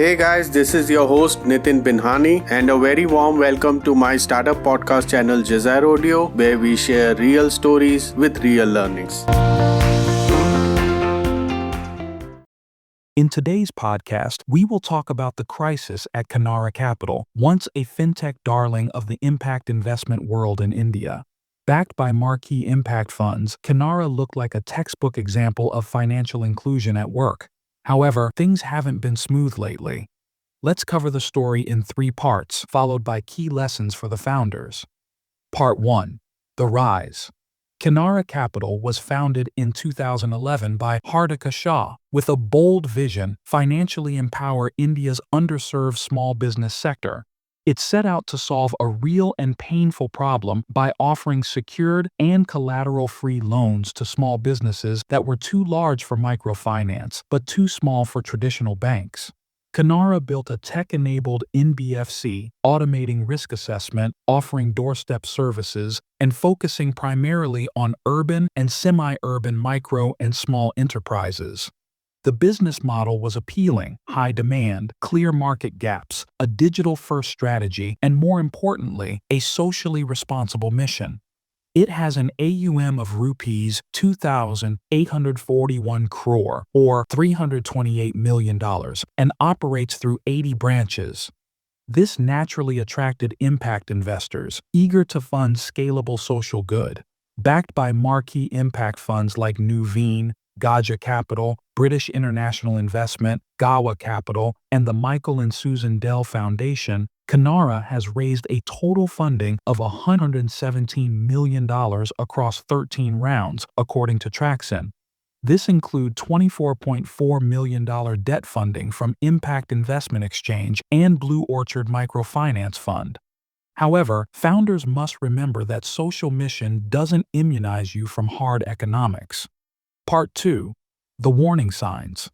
Hey guys, this is your host Nitin Binhani, and a very warm welcome to my startup podcast channel Jazair Audio, where we share real stories with real learnings. In today's podcast, we will talk about the crisis at Kinara Capital, once a fintech darling of the impact investment world in India. Backed by marquee impact funds, Kinara looked like a textbook example of financial inclusion at work. However, things haven't been smooth lately. Let's cover the story in 3 parts, followed by key lessons for the founders. Part 1. The Rise. Kinara Capital was founded in 2011 by Hardika Shah with a bold vision: financially empower India's underserved small business sector. It set out to solve a real and painful problem by offering secured and collateral-free loans to small businesses that were too large for microfinance but too small for traditional banks. Kinara built a tech-enabled NBFC, automating risk assessment, offering doorstep services, and focusing primarily on urban and semi-urban micro and small enterprises. The business model was appealing: high demand, clear market gaps, a digital-first strategy, and more importantly, a socially responsible mission. It has an AUM of rupees 2,841 crore or $328 million and operates through 80 branches. This naturally attracted impact investors eager to fund scalable social good. Backed by marquee impact funds like Nuveen, Gaja Capital, British International Investment, Gawa Capital, and the Michael and Susan Dell Foundation, Kinara has raised a total funding of $117 million across 13 rounds, according to Traxin. This includes $24.4 million debt funding from Impact Investment Exchange and Blue Orchard Microfinance Fund. However, founders must remember that social mission doesn't immunize you from hard economics. Part 2. The Warning Signs.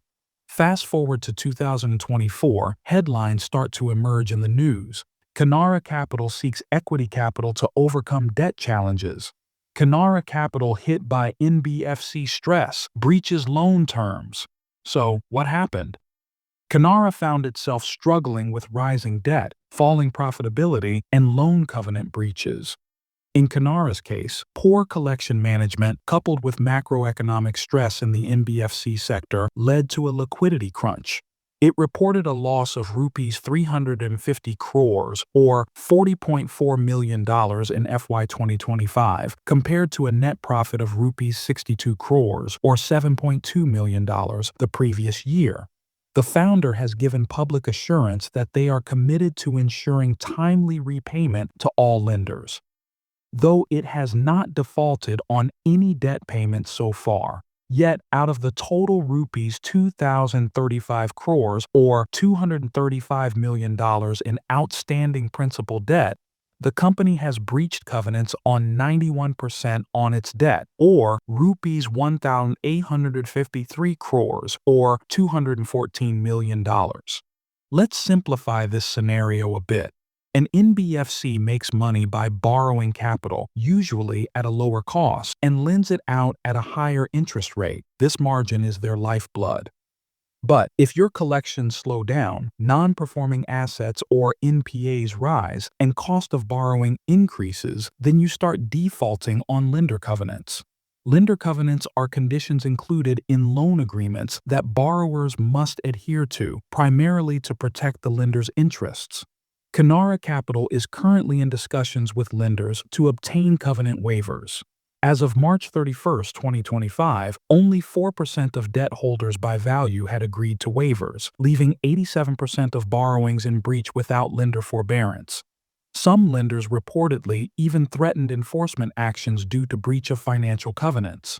Fast forward to 2024, headlines start to emerge in the news. Kinara Capital seeks equity capital to overcome debt challenges. Kinara Capital hit by NBFC stress, breaches loan terms. So, what happened? Kinara found itself struggling with rising debt, falling profitability, and loan covenant breaches. In Kinara's case, poor collection management coupled with macroeconomic stress in the NBFC sector led to a liquidity crunch. It reported a loss of rupees 350 crores or $40.4 million in FY 2025 compared to a net profit of rupees 62 crores or $7.2 million the previous year. The founder has given public assurance that they are committed to ensuring timely repayment to all lenders, though it has not defaulted on any debt payments so far. Yet, out of the total rupees 2,035 crores or $235 million in outstanding principal debt, the company has breached covenants on 91% on its debt, or rupees 1,853 crores or $214 million. Let's simplify this scenario a bit. An NBFC makes money by borrowing capital, usually at a lower cost, and lends it out at a higher interest rate. This margin is their lifeblood. But if your collections slow down, non-performing assets or NPAs rise, and cost of borrowing increases, then you start defaulting on lender covenants. Lender covenants are conditions included in loan agreements that borrowers must adhere to, primarily to protect the lender's interests. Kinara Capital is currently in discussions with lenders to obtain covenant waivers. As of March 31, 2025, only 4% of debt holders by value had agreed to waivers, leaving 87% of borrowings in breach without lender forbearance. Some lenders reportedly even threatened enforcement actions due to breach of financial covenants.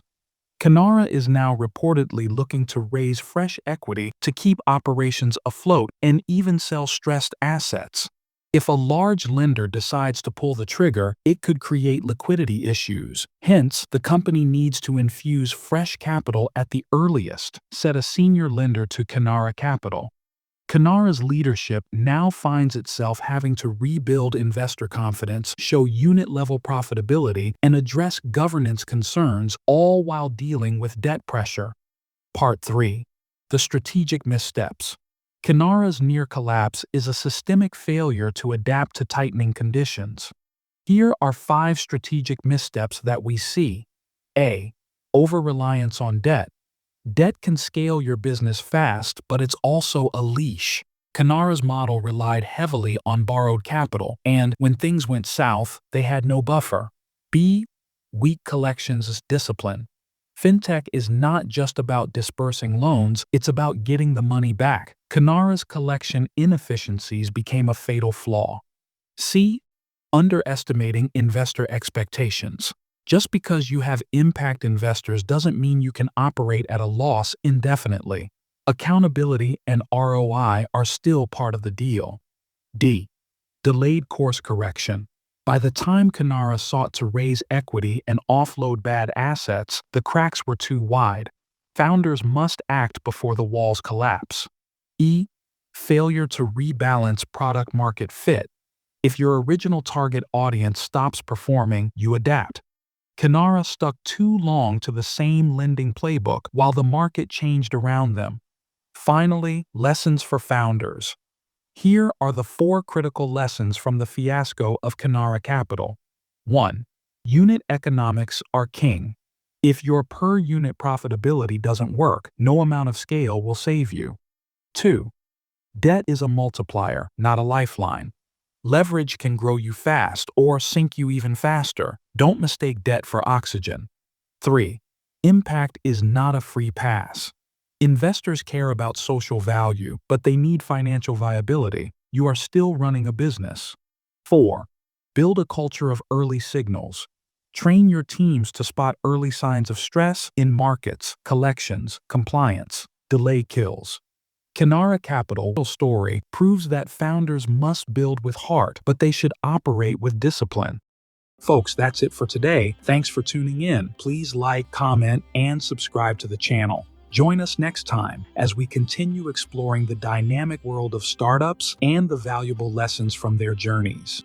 Kinara is now reportedly looking to raise fresh equity to keep operations afloat and even sell stressed assets. If a large lender decides to pull the trigger, it could create liquidity issues. Hence, the company needs to infuse fresh capital at the earliest, said a senior lender to Kinara Capital. Kinara's leadership now finds itself having to rebuild investor confidence, show unit-level profitability, and address governance concerns, all while dealing with debt pressure. Part 3. The Strategic Missteps. Kinara's near collapse is a systemic failure to adapt to tightening conditions. Here are 5 strategic missteps that we see. A. Over-reliance on debt. Debt can scale your business fast, but it's also a leash. Kinara's model relied heavily on borrowed capital, and when things went south, they had no buffer. B. Weak collections discipline. Fintech is not just about dispersing loans, it's about getting the money back. Kinara's collection inefficiencies became a fatal flaw. C. Underestimating investor expectations. Just because you have impact investors doesn't mean you can operate at a loss indefinitely. Accountability and ROI are still part of the deal. D. Delayed course correction. By the time Kinara sought to raise equity and offload bad assets, the cracks were too wide. Founders must act before the walls collapse. E. Failure to rebalance product-market fit. If your original target audience stops performing, you adapt. Kinara stuck too long to the same lending playbook while the market changed around them. Finally, lessons for founders. Here are the 4 critical lessons from the fiasco of Kinara Capital. 1. Unit economics are king. If your per-unit profitability doesn't work, no amount of scale will save you. 2. Debt is a multiplier, not a lifeline. Leverage can grow you fast or sink you even faster. Don't mistake debt for oxygen. 3. Impact is not a free pass. Investors care about social value, but they need financial viability. You are still running a business. 4. Build a culture of early signals. Train your teams to spot early signs of stress in markets, collections, compliance. Delay kills. Kinara Capital's story proves that founders must build with heart, but they should operate with discipline. Folks, that's it for today. Thanks for tuning in. Please like, comment, and subscribe to the channel. Join us next time as we continue exploring the dynamic world of startups and the valuable lessons from their journeys.